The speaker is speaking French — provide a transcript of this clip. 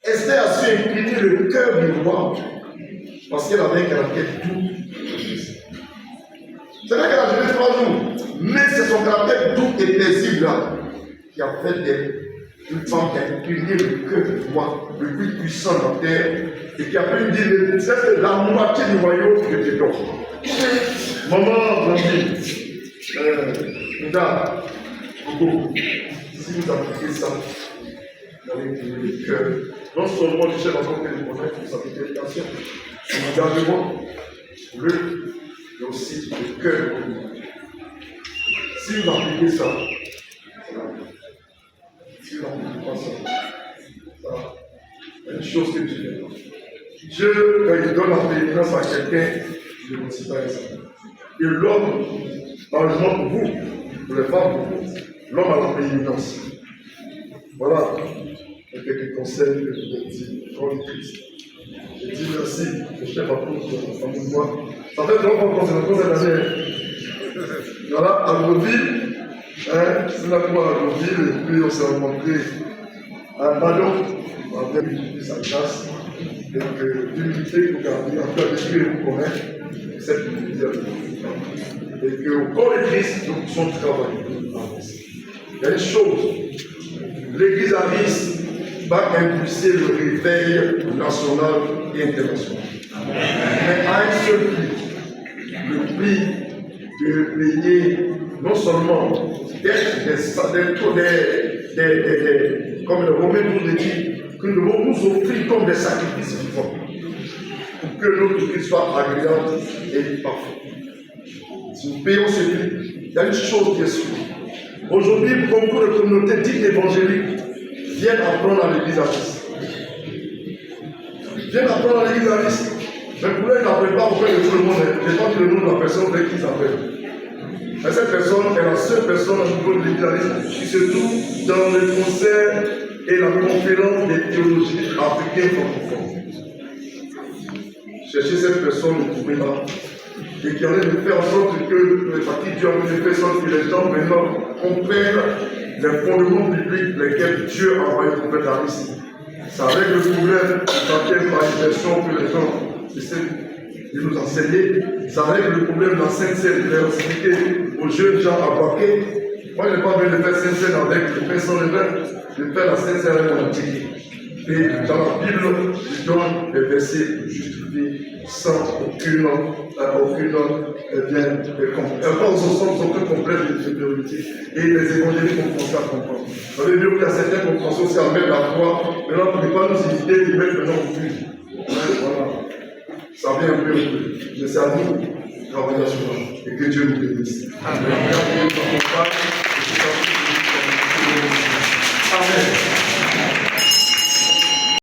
Esther a su incliner le cœur du roi parce qu'elle avait un caractère doux. C'est vrai qu'elle a géré 3 jours, mais c'est son caractère doux et paisible là qui a fait une femme qui a incliné le cœur du roi le plus puissant de la terre et qui a pu dire c'est la moitié du royaume que tu donnes. Maman, Blandine, regarde, Coco, si vous appliquez ça, vous allez incliner le cœur. Non seulement du chef encore que les projets pour sa multiplication, son engagement, mais aussi le cœur. Si vous appliquez ça, si vous n'appliquez pas ça, une chose que Dieu fait. Dieu, quand il donne la prééminence à quelqu'un, il ne motive pas ça. Et l'homme, malheureusement pour vous, pour les femmes, pour vous, l'homme a la prééminence. Voilà. Quelques conseils que je vous ai dit, quand on est triste. Je dis merci, le chef apôtre, à mon voix. Ça fait longtemps qu'on s'est rencontrés cette année. Voilà, à Grosville, c'est la fois à Grosville, et puis on s'est rencontrés à un ballon, on avait eu sa grâce, et d'humilité pour garder, en fait, l'esprit vous connaître, cette humilité. Et qu'au corps de Christ, nous puissions travailler. Il y a une chose, l'Église à Nice va impulser le réveil national et international. Mais à un seul prix, le prix de payer non seulement comme le Romain nous le dit, que nous devons nous offrir comme des sacrifices vivants pour que notre Christ soit agréable et parfait. Si nous payons ce prix, il y a une chose qui est sûre. Aujourd'hui, beaucoup de communautés dites évangéliques viennent apprendre à l'église à Nice. Viennent apprendre à l'église à Nice. Mais pour eux, ils n'appellent pas auprès de tout le monde. Je n'ai pas dit le nom de la personne auprès qui s'appelle. Mais cette personne est la seule personne au niveau de l'église à Nice qui se trouve dans le concert et la conférence des théologies africaines francophones. Cherchez cette personne, ne trouvez pas. Et qui en est de faire en sorte que le parti Dieu a fait en sorte que les gens maintenant comprennent les fondements bibliques lesquels Dieu a envoyé le prophète à Nice. Ça règle le problème de laquelle manifestation que les gens essaient de nous enseigner. Ça règle le problème de la Sainte-Seine, de l'expliquer aux jeunes gens à Baquet. Moi, je n'ai pas besoin de faire Sainte-Seine avec le pain sans le vin, je fais la Sainte-Seine avec mon antiquité. Et dans la Bible, je donne des versets pour justifier sans aucune complexe de supériorité. Et les évangéliques ont commencé à comprendre. Vous avez vu qu'il y a certaines compréhensions aussi à mettre la croix. Maintenant, vous ne pouvez pas nous inviter de mettre maintenant au plus. Voilà. Ça vient un peu. Mais c'est à nous de travailler sur ça. Et que Dieu nous bénisse. Amen.